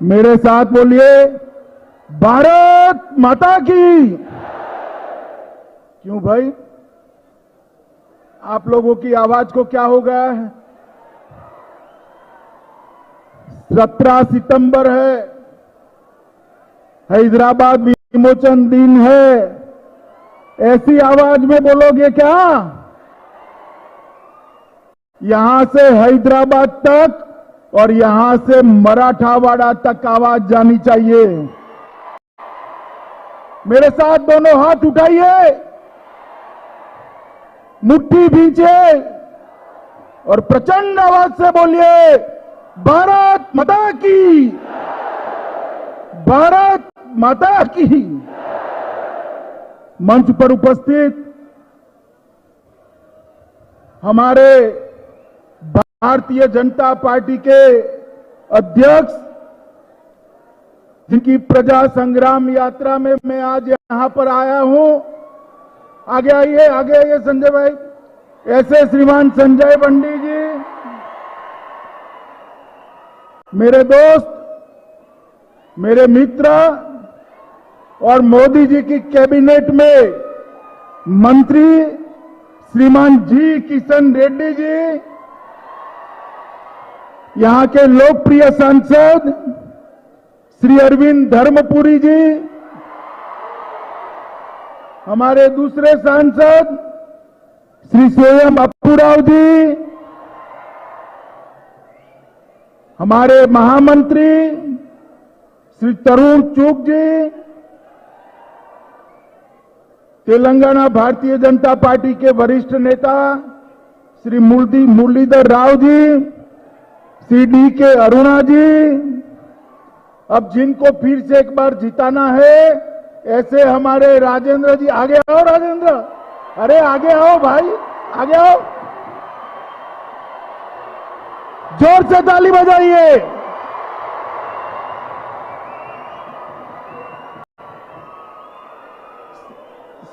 मेरे साथ बोलिए, भारत माता की। क्यों भाई, आप लोगों की आवाज को क्या हो गया है? 17 सितंबर है, हैदराबाद विमोचन दिन है, ऐसी आवाज में बोलोगे क्या? यहां से हैदराबाद तक और यहां से मराठावाड़ा तक आवाज जानी चाहिए। मेरे साथ दोनों हाथ उठाइए, मुट्ठी भींचे और प्रचंड आवाज से बोलिए, भारत माता की, भारत माता की। मंच पर उपस्थित हमारे भारतीय जनता पार्टी के अध्यक्ष, जिनकी प्रजा संग्राम यात्रा में मैं आज यहां पर आया हूं, आगे आइए संजय भाई, ऐसे श्रीमान संजय बंडी जी, मेरे दोस्त, मेरे मित्र और मोदी जी की कैबिनेट में मंत्री श्रीमान जी किशन रेड्डी जी, यहां के लोकप्रिय सांसद श्री अरविंद धर्मपुरी जी, हमारे दूसरे सांसद श्री स्वयं बापूराव जी, हमारे महामंत्री श्री तरुण चुग जी, तेलंगाना भारतीय जनता पार्टी के वरिष्ठ नेता श्री मुरलीधर राव जी, श्री डी के अरुणा जी, अब जिनको फिर से एक बार जिताना है, ऐसे हमारे राजेंद्र जी, आगे आओ राजेंद्र, अरे आगे आओ भाई, आगे आओ, जोर से ताली बजाइए।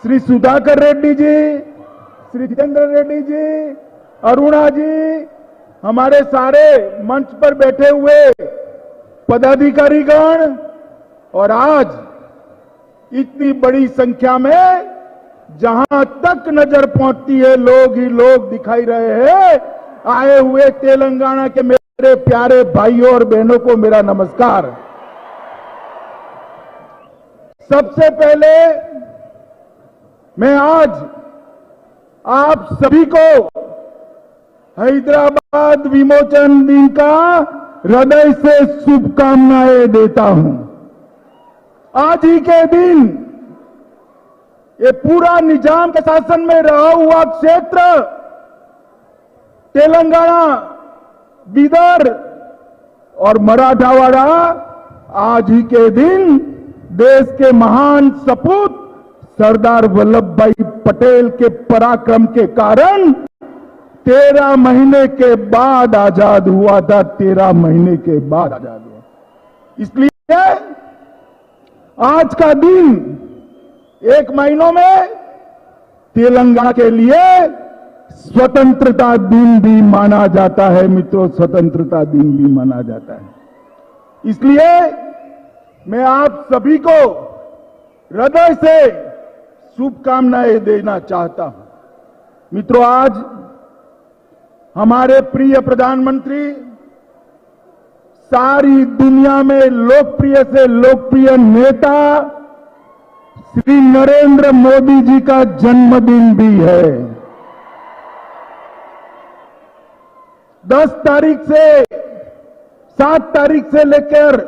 श्री सुधाकर रेड्डी जी, श्री जितेंद्र रेड्डी जी, अरुणा जी, हमारे सारे मंच पर बैठे हुए पदाधिकारीगण और आज इतनी बड़ी संख्या में जहां तक नजर पहुंचती है लोग ही लोग दिखाई रहे हैं, आए हुए तेलंगाना के मेरे प्यारे भाइयों और बहनों को मेरा नमस्कार। सबसे पहले मैं आज आप सभी को हैदराबाद विमोचन दिन का हृदय से शुभकामनाएं देता हूं। आज ही के दिन ये पूरा निजाम के शासन में रहा हुआ क्षेत्र तेलंगाना, बीदर और मराठावाड़ा, आज ही के दिन देश के महान सपूत सरदार वल्लभ भाई पटेल के पराक्रम के कारण 13 महीने के बाद आजाद हुआ था, 13 महीने के बाद आजाद हुआ। इसलिए आज का दिन एक महीनों में तेलंगाना के लिए स्वतंत्रता दिन भी माना जाता है मित्रों, स्वतंत्रता दिन भी माना जाता है। इसलिए मैं आप सभी को हृदय से शुभकामनाएं देना चाहता हूं। मित्रों, आज हमारे प्रिय प्रधानमंत्री सारी दुनिया में लोकप्रिय से लोकप्रिय नेता श्री नरेंद्र मोदी जी का जन्मदिन भी है। 10 तारीख से 7 तारीख से लेकर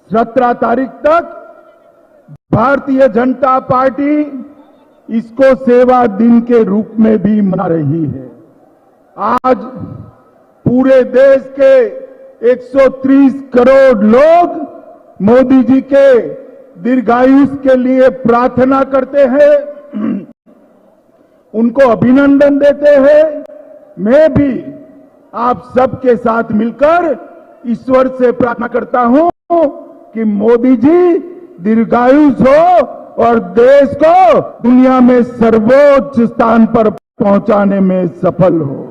17 तारीख तक भारतीय जनता पार्टी इसको सेवा दिन के रूप में भी मना रही है। आज पूरे देश के 130 करोड़ लोग मोदी जी के दीर्घायुष के लिए प्रार्थना करते हैं, उनको अभिनंदन देते हैं। मैं भी आप सबके साथ मिलकर ईश्वर से प्रार्थना करता हूं कि मोदी जी दीर्घायुष हो और देश को दुनिया में सर्वोच्च स्थान पर पहुंचाने में सफल हो।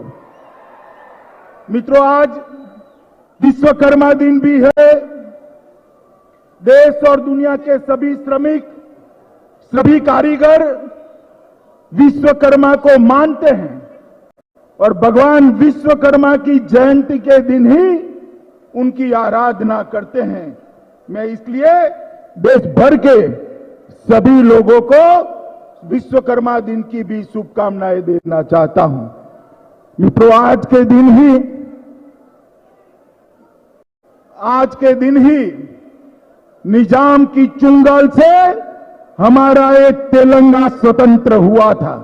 मित्रों, आज विश्वकर्मा दिन भी है, देश और दुनिया के सभी श्रमिक, सभी कारीगर विश्वकर्मा को मानते हैं और भगवान विश्वकर्मा की जयंती के दिन ही उनकी आराधना करते हैं। मैं इसलिए देश भर के सभी लोगों को विश्वकर्मा दिन की भी शुभकामनाएं देना चाहता हूं। मित्रों, आज के दिन ही निजाम की चुंगल से हमारा एक तेलंगाना स्वतंत्र हुआ था।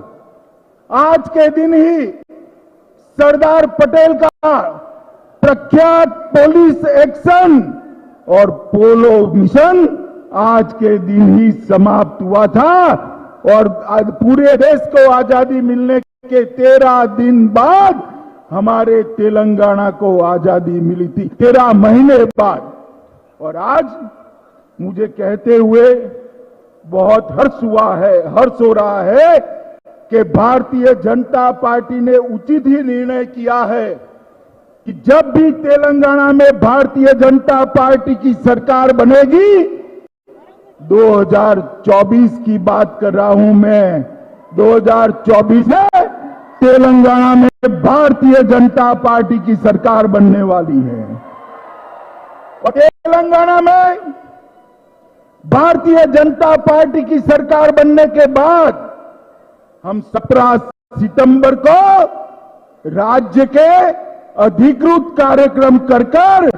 आज के दिन ही सरदार पटेल का प्रख्यात पुलिस एक्शन और पोलो मिशन आज के दिन ही समाप्त हुआ था और आज पूरे देश को आजादी मिलने के 13 दिन बाद हमारे तेलंगाना को आजादी मिली थी, 13 महीने बाद। और आज मुझे कहते हुए बहुत हर्ष हो रहा है कि भारतीय जनता पार्टी ने उचित ही निर्णय किया है कि जब भी तेलंगाना में भारतीय जनता पार्टी की सरकार बनेगी, 2024 की बात कर रहा हूं मैं, 2024 में तेलंगाना में भारतीय जनता पार्टी की सरकार बनने वाली है। और तेलंगाना में भारतीय जनता पार्टी की सरकार बनने के बाद हम 17 सितंबर को राज्य के अधिकृत कार्यक्रम कर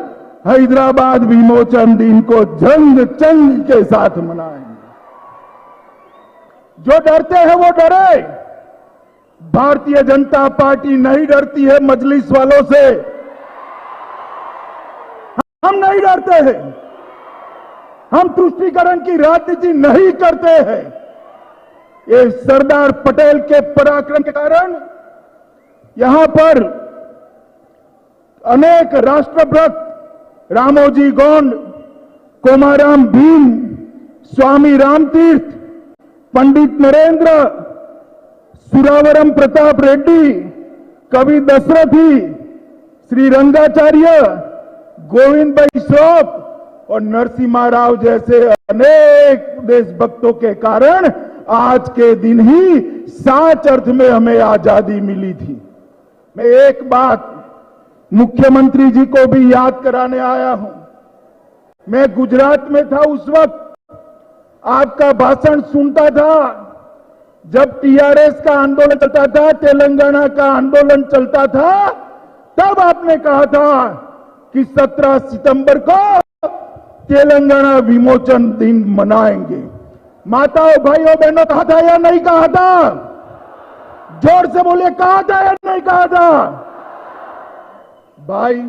हैदराबाद विमोचन दिन को जंग के साथ मनाएंगे। जो डरते हैं वो डरे, भारतीय जनता पार्टी नहीं डरती है मजलिस वालों से। हम नहीं डरते हैं, हम तुष्टीकरण की राजनीति नहीं करते हैं। ये सरदार पटेल के पराक्रम के कारण यहां पर अनेक राष्ट्रभक्त रामोजी गोंड, कोमाराम भीम, स्वामी रामतीर्थ, पंडित नरेंद्र, सुरावरम प्रताप रेड्डी, कवि दशरथी, श्री रंगाचार्य, गोविंद भाई श्रॉफ और नरसिम्हा राव जैसे अनेक देशभक्तों के कारण आज के दिन ही सच अर्थ में हमें आजादी मिली थी। मैं एक बात मुख्यमंत्री जी को भी याद कराने आया हूं। मैं गुजरात में था, उस वक्त आपका भाषण सुनता था जब टीआरएस का आंदोलन चलता था, तेलंगाना का आंदोलन चलता था, तब आपने कहा था कि 17 सितंबर को तेलंगाना विमोचन दिन मनाएंगे। माताओं, भाइयों, बहनों, कहा था या नहीं कहा था? जोर से बोलिए, कहा था या नहीं कहा था? भाई,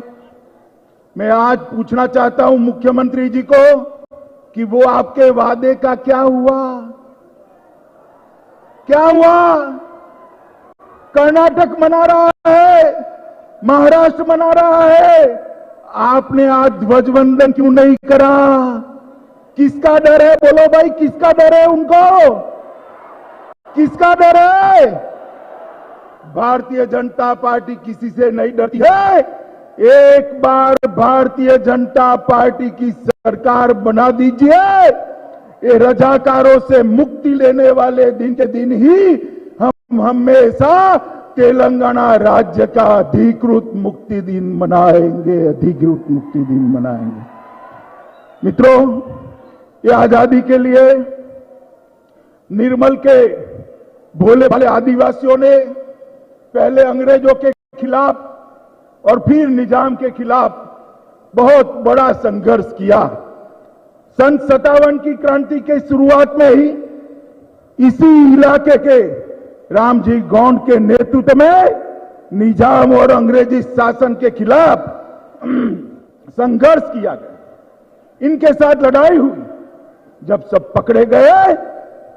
मैं आज पूछना चाहता हूं मुख्यमंत्री जी को कि वो आपके वादे का क्या हुआ? क्या हुआ? कर्नाटक मना रहा है, महाराष्ट्र मना रहा है, आपने आज ध्वजवंदन क्यों नहीं करा? किसका डर है? बोलो भाई, किसका डर है उनको? किसका डर है? भारतीय जनता पार्टी किसी से नहीं डरती है। एक बार भारतीय जनता पार्टी की सरकार बना दीजिए, ये रजाकारों से मुक्ति लेने वाले दिन के दिन ही हम हमेशा तेलंगाना राज्य का अधिकृत मुक्ति दिन मनाएंगे, अधिकृत मुक्ति दिन मनाएंगे। मित्रों, ये आजादी के लिए निर्मल के भोले भाले आदिवासियों ने पहले अंग्रेजों के खिलाफ और फिर निजाम के खिलाफ बहुत बड़ा संघर्ष किया। सन 57 की क्रांति के शुरुआत में ही इसी इलाके के रामजी गोंड के नेतृत्व में निजाम और अंग्रेजी शासन के खिलाफ संघर्ष किया गया। इनके साथ लड़ाई हुई। जब सब पकड़े गए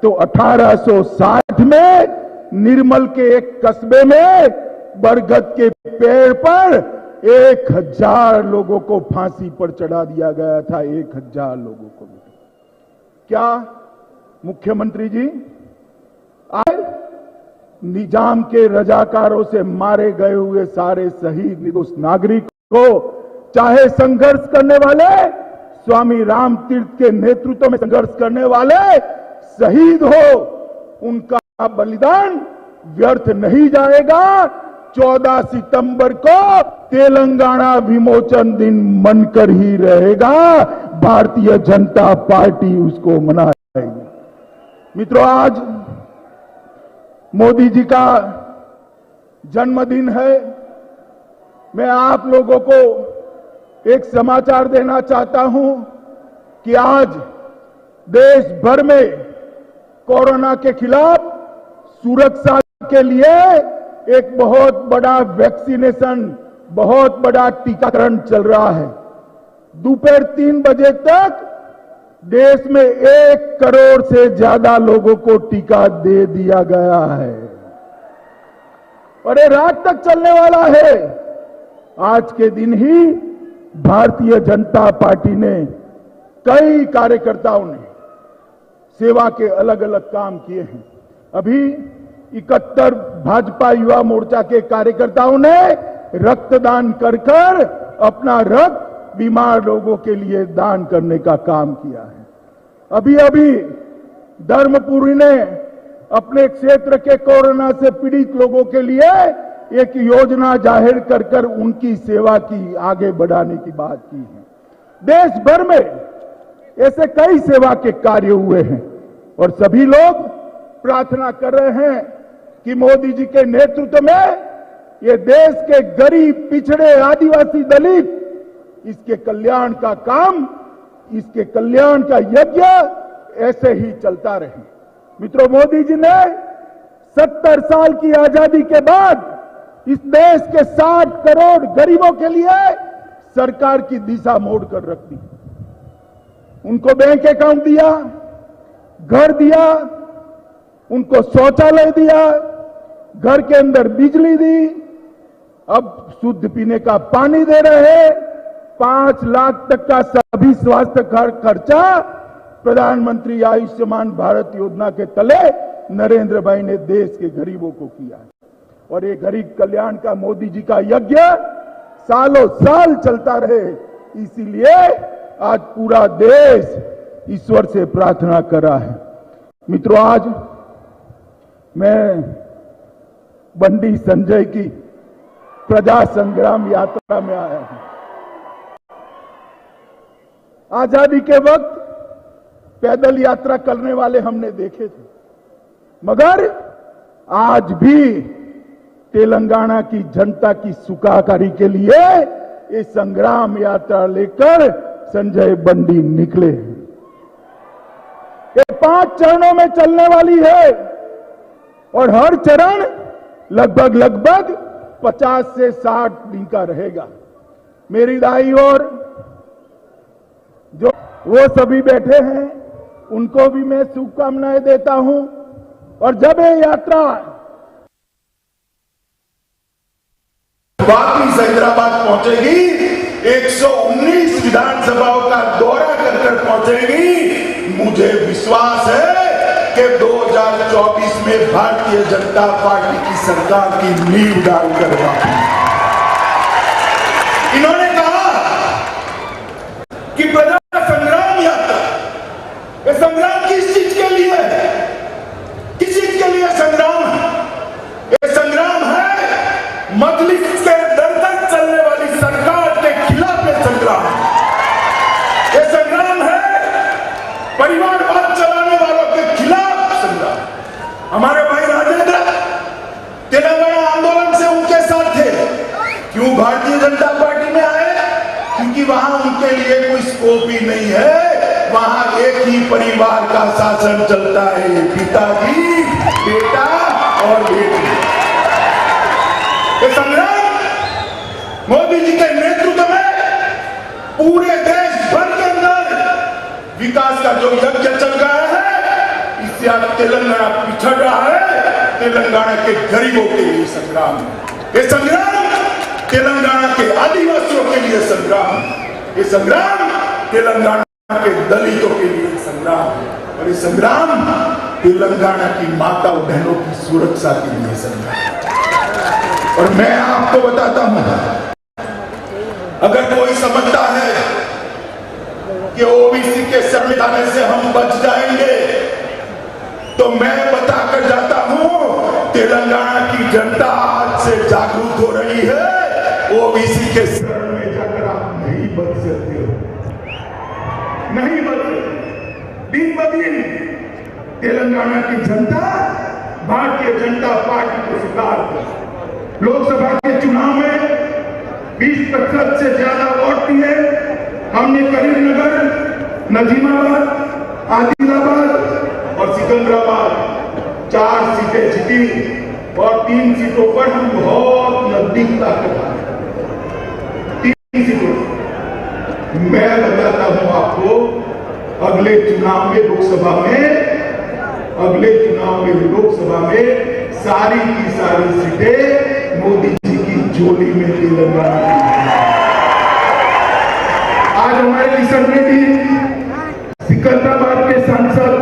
तो 1860 में निर्मल के एक कस्बे में बरगद के पेड़ पर 1000 लोगों को फांसी पर चढ़ा दिया गया था। 1000 लोगों को। क्या मुख्यमंत्री जी, आज निजाम के रजाकारों से मारे गए हुए सारे शहीद निर्दोष नागरिक को, चाहे संघर्ष करने वाले स्वामी राम तीर्थ के नेतृत्व में संघर्ष करने वाले शहीद हो, उनका बलिदान व्यर्थ नहीं जाएगा। 14 सितंबर को तेलंगाना विमोचन दिन मनकर ही रहेगा। भारतीय जनता पार्टी उसको मनाएगी। मित्रों, आज मोदी जी का जन्मदिन है। मैं आप लोगों को एक समाचार देना चाहता हूं कि आज देश भर में कोरोना के खिलाफ सुरक्षा के लिए एक बहुत बड़ा वैक्सीनेशन, बहुत बड़ा टीकाकरण चल रहा है। दोपहर 3 बजे तक देश में 1 करोड़ से ज्यादा लोगों को टीका दे दिया गया है और ये रात तक चलने वाला है। आज के दिन ही भारतीय जनता पार्टी ने, कई कार्यकर्ताओं ने सेवा के अलग अलग काम किए हैं। अभी 71 भाजपा युवा मोर्चा के कार्यकर्ताओं ने रक्तदान कर अपना रक्त बीमार लोगों के लिए दान करने का काम किया है। अभी अभी धर्मपुरी ने अपने क्षेत्र के कोरोना से पीड़ित लोगों के लिए एक योजना जाहिर कर उनकी सेवा की, आगे बढ़ाने की बात की है। देश भर में ऐसे कई सेवा के कार्य हुए हैं और सभी लोग प्रार्थना कर रहे हैं कि मोदी जी के नेतृत्व में ये देश के गरीब, पिछड़े, आदिवासी, दलित, इसके कल्याण का काम, इसके कल्याण का यज्ञ ऐसे ही चलता रहे। मित्रों, मोदी जी ने 70 साल की आजादी के बाद इस देश के 60 करोड़ गरीबों के लिए सरकार की दिशा मोड़ कर रख दी। उनको बैंक अकाउंट दिया, घर दिया, उनको शौचालय दिया, घर के अंदर बिजली दी, अब शुद्ध पीने का पानी दे रहे। 5 लाख तक का सभी स्वास्थ्य खर्चा प्रधानमंत्री आयुष्मान भारत योजना के तले नरेंद्र भाई ने देश के गरीबों को किया है। और ये गरीब कल्याण का मोदी जी का यज्ञ सालों साल चलता रहे, इसीलिए आज पूरा देश ईश्वर से प्रार्थना कर रहा है। मित्रों, आज मैं बंडी संजय की प्रजा संग्राम यात्रा में आया हूं। आजादी के वक्त पैदल यात्रा करने वाले हमने देखे थे, मगर आज भी तेलंगाना की जनता की सुखाकारी के लिए ये संग्राम यात्रा लेकर संजय बंडी निकले हैं। ये 5 चरणों में चलने वाली है और हर चरण लगभग 50 से 60 दिन का रहेगा। मेरी दाई और जो वो सभी बैठे हैं, उनको भी मैं शुभकामनाएं देता हूं। और जब ये यात्रा वापिस हैदराबाद पहुंचेगी, 119 विधानसभाओं का दौरा कर पहुंचेगी, मुझे विश्वास है कि 2024 में भारतीय जनता पार्टी की सरकार की नींव डालकर इन्होंने कहा कि प्रजा संग्राम यात्रा, ये संग्राम किस चीज के लिए है? किस चीज के लिए संग्राम है? ये संग्राम है मजलिस के दर तक चलने वाली सरकार के खिलाफ ये संग्राम है। ये संग्राम है परिवारवाद चलाने वालों के खिलाफ संग्राम। हमारे भाई राजेंद्र तेलंगाना आंदोलन से उनके साथ थे। क्यों भारतीय जनता पार्टी में आए? क्योंकि वहां उनके लिए कोई स्कोप ही नहीं है। वहां एक ही परिवार का शासन चलता है, पिताजी, बेटा और बेटी। ये संग्राम मोदी जी के नेतृत्व में पूरे देश भर के अंदर विकास का जो यज्ञ चल रहा है, इससे आज तेलंगाना पिछड़ रहा है। तेलंगाना के गरीबों के लिए संग्राम है। ये संग्राम तेलंगाना के आदिवासियों के लिए संग्राम है। ये संग्राम तेलंगाना के दलितों के लिए संग्राम है। और ये संग्राम तेलंगाना की माता और बहनों की सुरक्षा के लिए संग्राम है। और मैं आपको बताता हूं, अगर कोई समझता है कि ओबीसी के संविधान से हम बच जाएंगे, तो मैं बताकर जाता हूं, तेलंगाना की जनता आज से जागरूक हो रही है। ओबीसी के शरण में जाकर आप नहीं बच सकते हो, नहीं बच सकते। दिन ब दिन तेलंगाना की जनता भारतीय जनता पार्टी को स्वीकार कर लोकसभा के चुनाव में 20% से ज्यादा वोट दिए। हमने करीमनगर, नजीमाबाद, आदिलाबाद और सिकंदराबाद 4 सीटें जीती और 3 सीटों पर हम बहुत नजदीक ताकत आए। 3 सीटों मैं बताता हूं आपको, अगले चुनाव में लोकसभा में सारी की सारी सीटें मोदी जी की झोली में तेलंगाना की। आज हमारे किसान में भी सिकंदराबाद के सांसद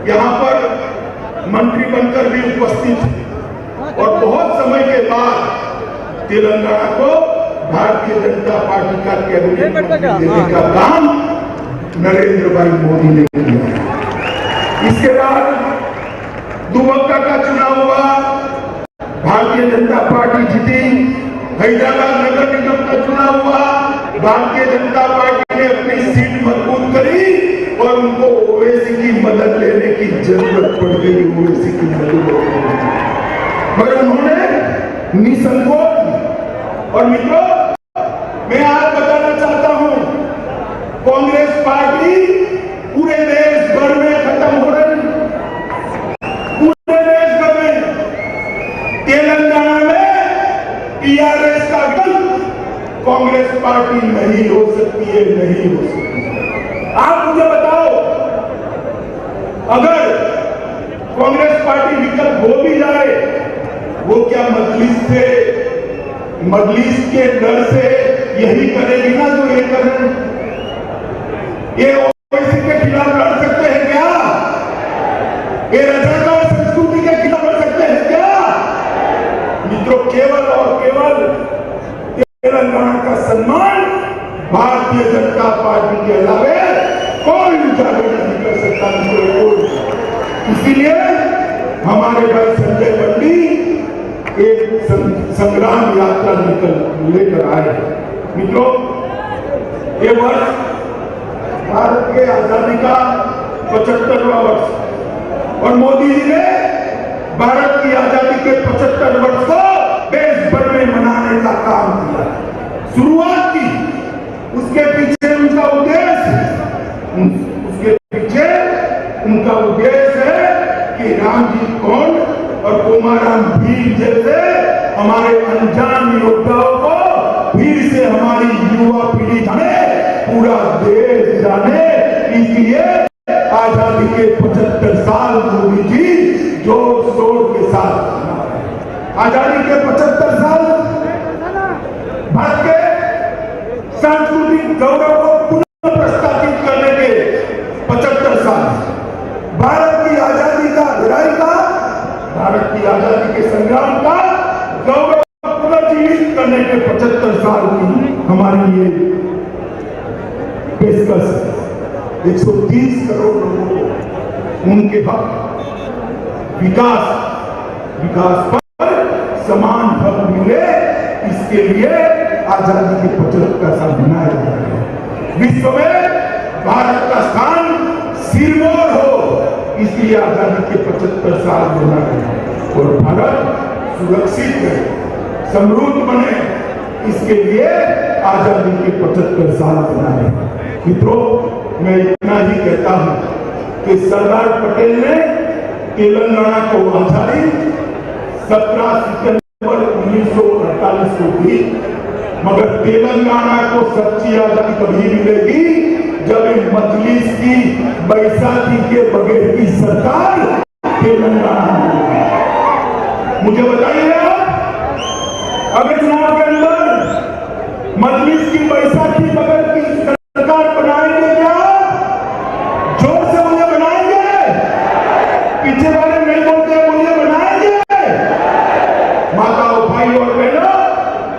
यहां पर मंत्री बनकर भी उपस्थित थे और बहुत समय के बाद तेलंगाना को भारतीय जनता पार्टी का कैबिनेट मंत्री देने का काम नरेंद्र भाई मोदी ने किया। इसके बाद दुबक्का का चुनाव हुआ, भारतीय जनता पार्टी जीती। हैदराबाद नगर निगम का चुनाव हुआ, भारतीय जनता पार्टी ने अपनी सीट मजबूत करी और उनको ओवैसी की मदद लेने की जरूरत पड़ गई। ओवैसी की मदद मगर उन्होंने निसंकोच। और मित्रों, मैं आज बताना चाहता हूं, कांग्रेस पार्टी पूरे देश भर में खत्म हो रही, पूरे देश भर में। तेलंगाना में टीआरएस का गल कांग्रेस पार्टी नहीं हो सकती है, नहीं हो सकती। आप मुझे बताओ, अगर कांग्रेस पार्टी विकल्प हो भी जाए, वो क्या मजलिस के डर से यही करेगी ना जो ये कर रहे हैं? ये ओवैसी के खिलाफ लड़ सकते हैं क्या? ये रजाकार संस्कृति के खिलाफ लड़ सकते हैं क्या? मित्रों, केवल और केवल तेलंगाना का सम्मान भारतीय जनता पार्टी के अलावे कोई उजागर नहीं कर सकता। मित्रों, इसीलिए हमारे भाई संजय बंडी एक संग्राम यात्रा लेकर आए। मित्रों, ये वर्ष भारत के आजादी का 75वां वर्ष और मोदी जी ने भारत की आजादी के 75 वर्ष को देश भर में मनाने का काम किया, शुरुआत की। उसके पीछे उनका उद्देश्य है कि रामजी कौन और कुमाराम भील जैसे हमारे अनजान योद्धाओं को फिर से हमारी युवा पीढ़ी जाने, पूरा देश जाने। इसलिए आजादी के 75 साल मोदी जी जोर शोर के साथ, आजादी के 75 साल भारत के सांस्कृतिक गौरव को पुनः प्रस्तावित करने के 75 साल, भारत की आजादी का लड़ाई का, भारत की आजादी के संग्राम का गौरव पुनर्जीवित करने के 75 साल की हमारी ये पेशकश 130 करोड़ लोगों को उनके हक विकास पर समान हक मिले, इसके लिए आजादी के 75 साल मनाया जा रहा है। विश्व में भारत का स्थान सिरमौर हो, इसलिए आजादी के 75 साल मना रहे हैं। और भारत सुरक्षित रहे, समृद्ध बने, इसके लिए आजादी के 75 साल मना रहे हैं। मित्रों, मैं इतना ही कहता हूं कि सरदार पटेल ने तेलंगाना को आजादी 17 सितंबर 1948 को दी, मगर तेलंगाना को सच्ची आजादी कभी मिलेगी जब एक मजलिस की बैसाखी के बगैर की सरकार तेलंगाना में। मुझे बताइए आप, अगर चुनाव के अंदर मजलिस की बैसाखी बगैर की सरकार बनाएंगे क्या? जोर से मुझे बनाएंगे, पीछे वाले नहीं बोलते, मुझे बनाएंगे। माताओं, भाई और बहनों,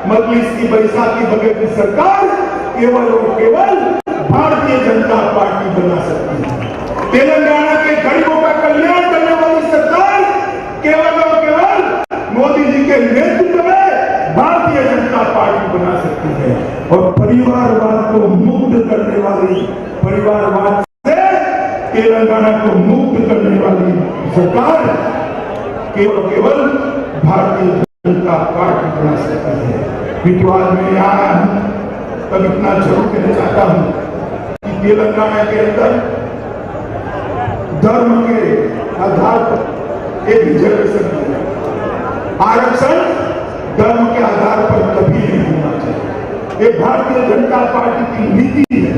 मजलिस की बैसाखी बगैर की सरकार केवल और केवल भारतीय जनता पार्टी बना सकती है। तेलंगाना के गरीबों का कल्याण करने वाली सरकार केवल और केवल मोदी जी के नेतृत्व में भारतीय जनता पार्टी बना सकती है। और परिवारवाद को मुक्त करने वाली, परिवारवाद से तेलंगाना को मुक्त करने वाली सरकार केवल केवल भारतीय जनता पार्टी बना सकती है। मित्रों, आज मैं यहाँ आया हूँ तब इतना जरूर कहना चाहता हूँ कि तेलंगाना के अंदर धर्म के आधार पर एक रिजर्वेशन है। आरक्षण धर्म के आधार पर कभी नहीं होना चाहिए। ये भारतीय जनता पार्टी की नीति है।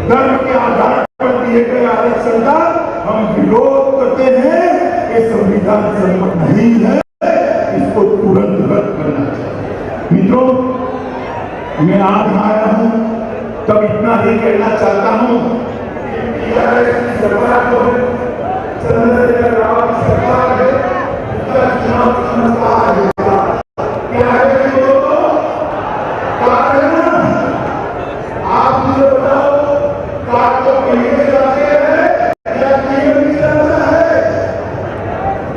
धर्म के आधार पर दिए गए आरक्षण का हम विरोध करते हैं। ये संविधान सम्मत नहीं है, इसको तुरंत रद्द करना चाहिए। मित्रों, मैं आज आया हूं तब इतना ही कहना चाहता हूं कि सरकार को चंद्रशेखर राव की सरकार है, उसका चुनाव समझदार होगा। क्या है आप मुझे बताओ, कार को कहीं से जाते हैं या कहीं नहीं जाता है?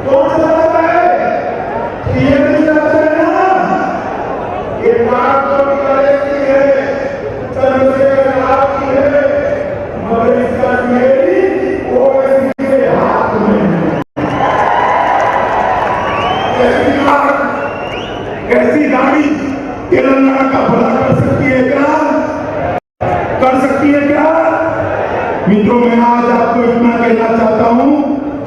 कौन चलाता है? ये नहीं जाते हैं ना। ये कार तो की है, चंद्रशेखर राव की है, मगर इसका हाथ में है। ऐसी गाड़ी तेलंगाना का भला कर सकती है क्या? कर सकती है क्या? मित्रों, मैं आज आपको इतना कहना चाहता हूं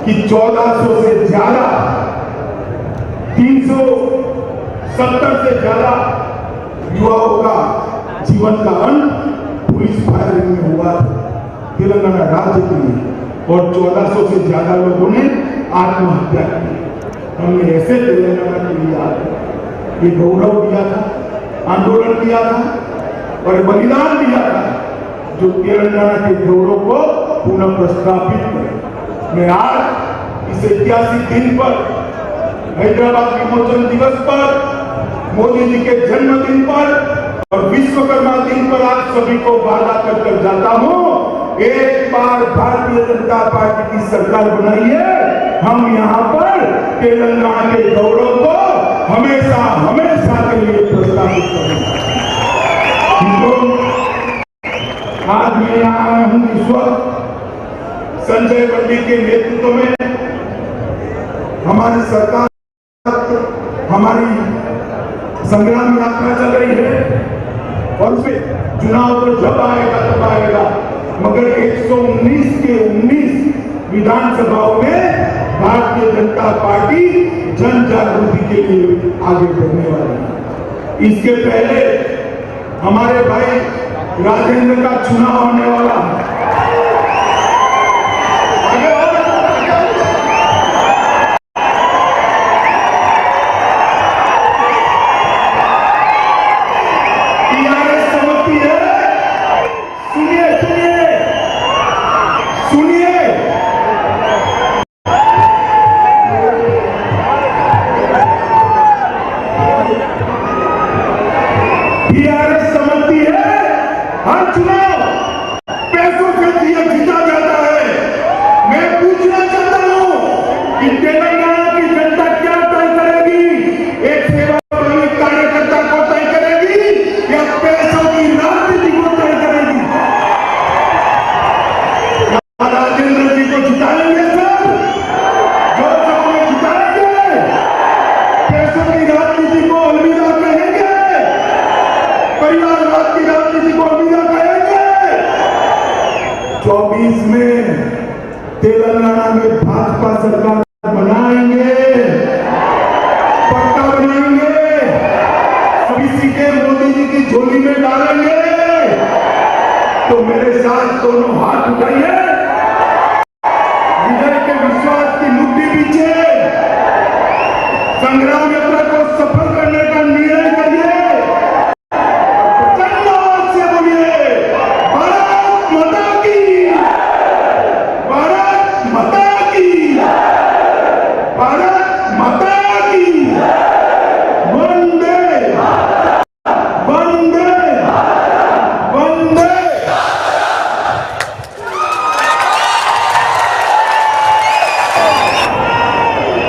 कि 1400 से ज्यादा, 370 से ज्यादा युवाओं का जीवन का अंत पुलिस फायरिंग में हुआ तेलंगाना राज्य के लिए, और 1400 से ज्यादा लोगों ने आत्महत्या की। हमने ऐसे तेलंगाना के लिए ये गौरव दिया था, आंदोलन किया था और बलिदान दिया था, जो तेलंगाना के गौरव को पुनः प्रस्थापित करे। मैं आज इस ऐतिहासिक दिन पर, हैदराबाद विमोचन दिवस पर, मोदी जी के जन्मदिन पर और विश्वकर्मा दिन पर आप सभी को वादा कर जाता हूं, एक बार भारतीय जनता पार्टी की सरकार बनाइए, हम यहाँ पर तेलंगाना के गौरव को हमेशा हमेशा के लिए प्रस्तावित करेंगे। आज मैं यहाँ आया हूँ इस वक्त संजय बंडी के नेतृत्व में हमारी सरकार, हमारी संग्राम यात्रा चल रही है और उसमें चुनाव तो जब आएगा तब आएगा, मगर 119 के 19 विधानसभाओं में भारतीय जनता पार्टी जन जागृति के लिए आगे बढ़ने वाली है। इसके पहले हमारे भाई राजेंद्र का चुनाव होने वाला है। तेलंगाना में भाजपा सरकार बनाएंगे, पक्का बनाएंगे, सभी सीटें मोदी जी की झोली में डालेंगे। तो मेरे साथ दोनों हाथ उठाइए।